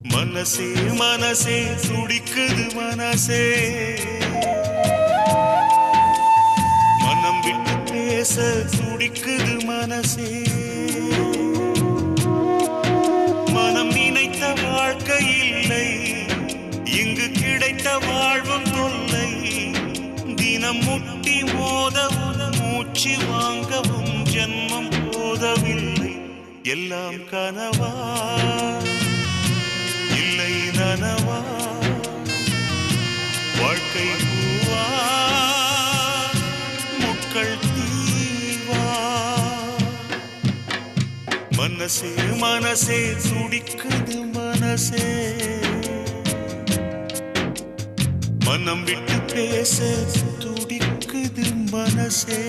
மனசே மனசே துடிக்குது மனசே மனம் விட்டு பேச துடிக்குது மனசே மனம் நினைத்த வாழ்க்கை இல்லை இங்கு கிடைத்த வாழ்வும் தொல்லை தினம் முட்டி மோதவும் மூச்சு வாங்கவும் ஜென்மம் போதவில்லை எல்லாம் கனவா இல்லை நனவா வாழ்க்கை பூவா முட்கள் தீவா மனசே மனசே துடிக்குது மனசே மனம் விட்டு பேச துடிக்குது மனசே